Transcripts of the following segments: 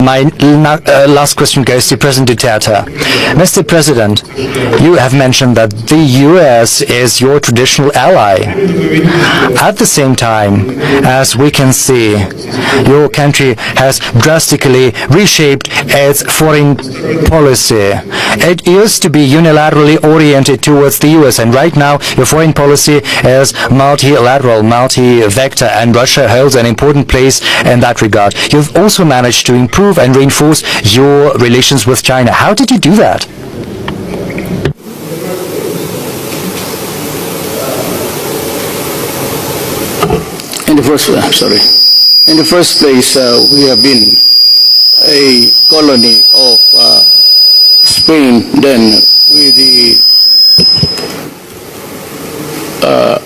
My last question goes to President Duterte. Mr. President, you have mentioned that the U.S. is your traditional ally. At the same time, as we can see, your country has drastically reshaped its foreign policy. It used to be unilaterally oriented towards the U.S., and right now your foreign policy is multilateral, multi-vector, and Russia holds an important place in that regard. You've also managed to improve and reinforce your relations with China. How did you do that? In the first place, we have been a colony of Spain then with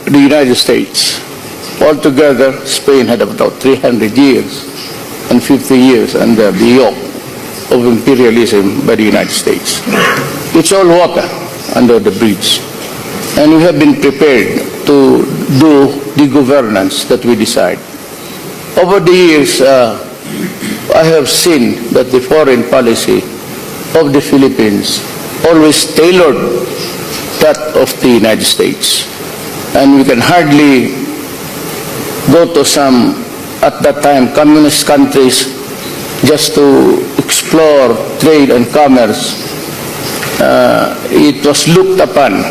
the United States. Altogether, Spain had about 300 years and 50 years under the yoke of imperialism by the United States. It's all water under the bridge. And we have been prepared to do the governance that we decide. Over the years, I have seen that the foreign policy of the Philippines always tailored that of the United States. And we can hardly go to some, at that time, communist countries just to explore trade and commerce. It was looked upon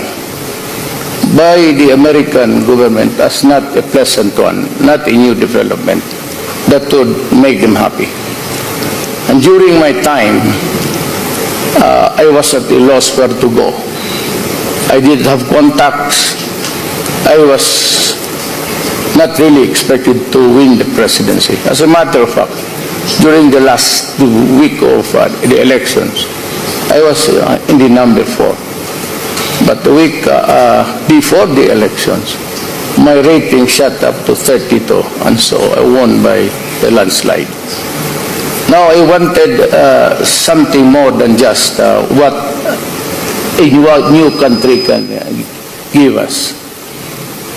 by the American government as not a pleasant one, not a new development that would make them happy. And during my time, I was at a loss where to go. I did have contacts. I was not really expected to win the presidency. As a matter of fact, during the last week of the elections, I was in the number 4. But the week before the elections, my rating shot up to 32, and so I won by the landslide. Now I wanted something more than just what a new country can give us.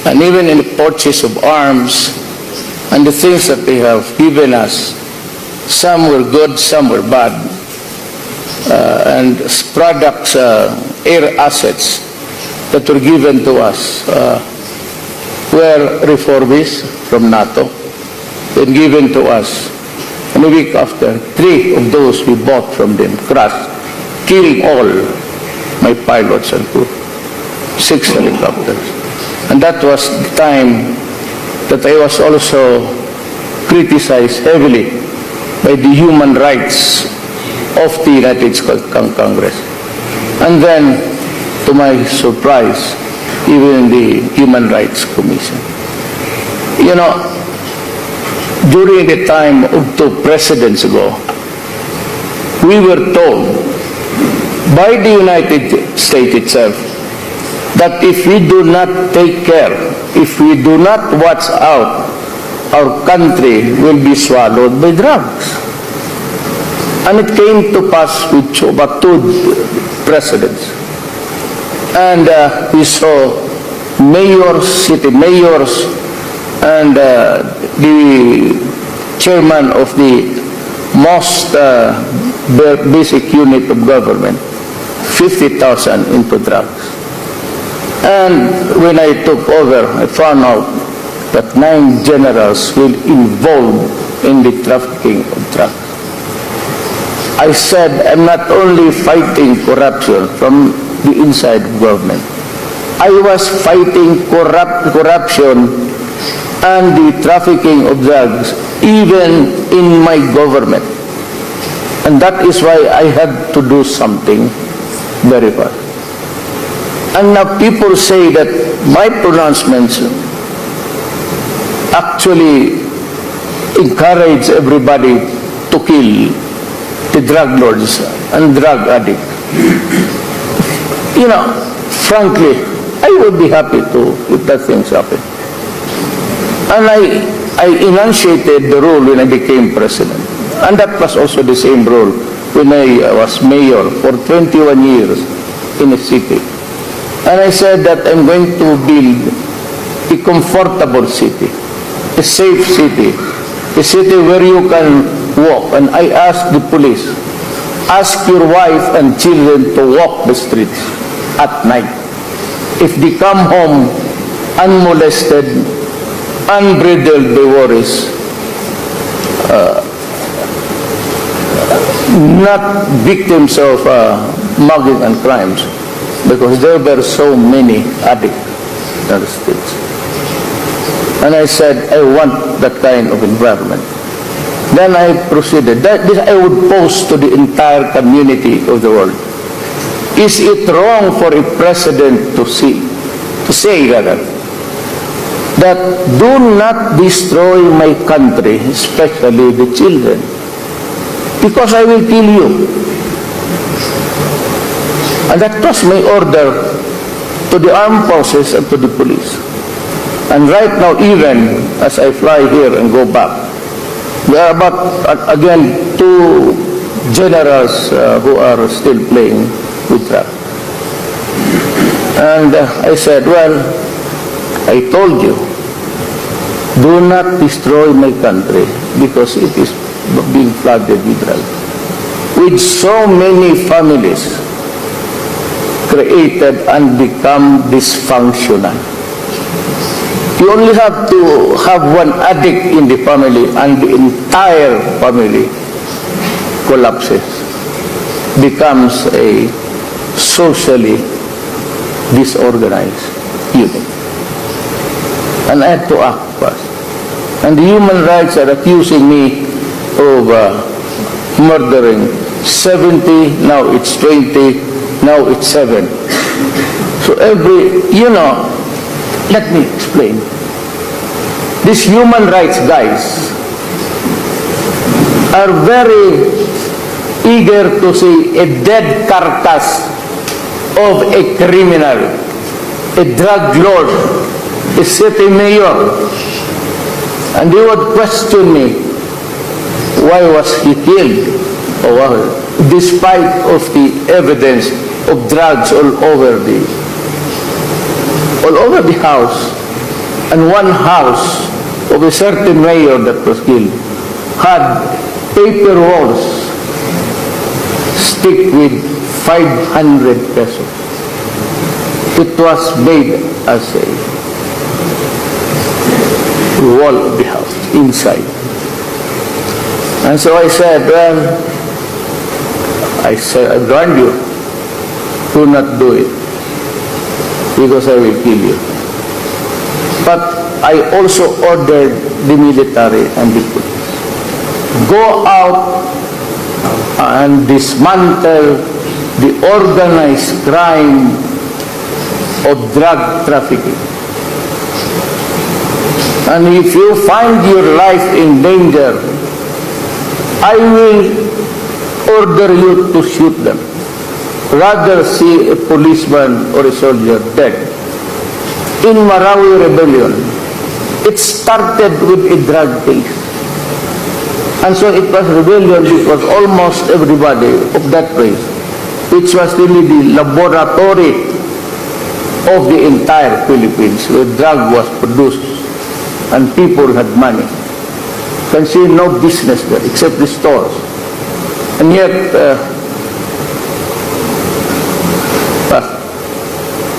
And even in the purchase of arms and the things that they have given us, some were good, some were bad. And products, air assets that were given to us were refurbished from NATO, then given to us. And a week after, 3 of those we bought from them crashed, killing all my pilots and crew, 6 helicopters. And that was the time that I was also criticized heavily by the human rights of the United States Congress. And then, to my surprise, even the Human Rights Commission. You know, during the time of 2 presidents ago, we were told by the United States itself that if we do not take care, if we do not watch out, our country will be swallowed by drugs. And it came to pass with about 2 presidents. And we saw mayors, city mayors, and the chairman of the most basic unit of government, 50,000 into drugs. And when I took over, I found out that 9 generals were involved in the trafficking of drugs. I said, I'm not only fighting corruption from the inside of government. I was fighting corruption and the trafficking of drugs even in my government. And that is why I had to do something very fast. And now people say that my pronouncements actually encourage everybody to kill the drug lords and drug addicts. You know, frankly, I would be happy to if that things happen. And I enunciated the rule when I became president. And that was also the same rule when I was mayor for 21 years in a city. And I said that I'm going to build a comfortable city, a safe city, a city where you can walk. And I asked the police, ask your wife and children to walk the streets at night. If they come home unmolested, unbridled by worries, not victims of mugging and crimes, because there were so many addicts in the streets. And I said, I want that kind of environment. Then I proceeded. This I would pose to the entire community of the world. Is it wrong for a president to say rather, that do not destroy my country, especially the children, because I will kill you? And that was my order to the armed forces and to the police. And right now, even as I fly here and go back, there are about, again, 2 generals who are still playing with trap. And I said, well, I told you, do not destroy my country because it is being flooded with drugs. With so many families created and become dysfunctional. You only have to have one addict in the family and the entire family collapses, becomes a socially disorganized unit. And I had to act fast. And the human rights are accusing me of murdering 70, now it's 20, now it's 7. So let me explain. These human rights guys are very eager to see a dead carcass of a criminal, a drug lord, a city mayor. And they would question me, why was he killed? Despite of the evidence of drugs all over the house. And one house of a certain mayor that was killed had paper walls stick with 500 pesos. It was made as a wall of the house inside. And so I said, well, I warned you, do not do it, because I will kill you. But I also ordered the military and the police, go out and dismantle the organized crime of drug trafficking. And if you find your life in danger, I will order you to shoot them. Rather see a policeman or a soldier dead. In Marawi Rebellion, it started with a drug case. And so it was rebellion because almost everybody of that place, which was really the laboratory of the entire Philippines, where drug was produced and people had money. You can see no business there except the stores. And yet,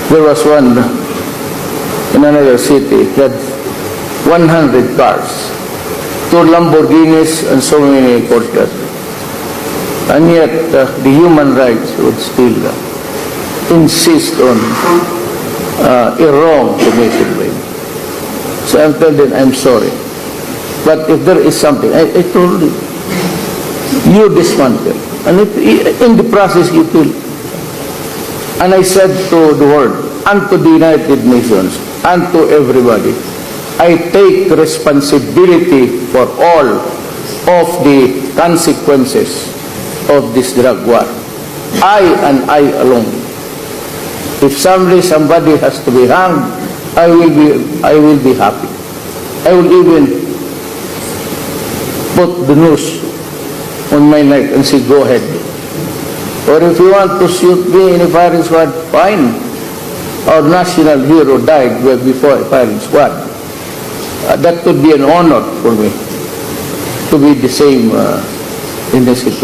there was one in another city that 100 cars, 2 Lamborghinis and so many Porsches. And yet the human rights would still insist on a wrong committed by me. So I'm telling them, I'm sorry. But if there is something, I told you dismantle. And if in the process you kill. And I said to the world, and to the United Nations, and to everybody, I take responsibility for all of the consequences of this drug war. I and I alone. If somebody has to be hanged, I will be happy. I will even put the noose on my neck and say, go ahead. Or if you want to shoot me in a firing squad, fine. Our national hero died before a firing squad. That would be an honor for me to be the same in this situation.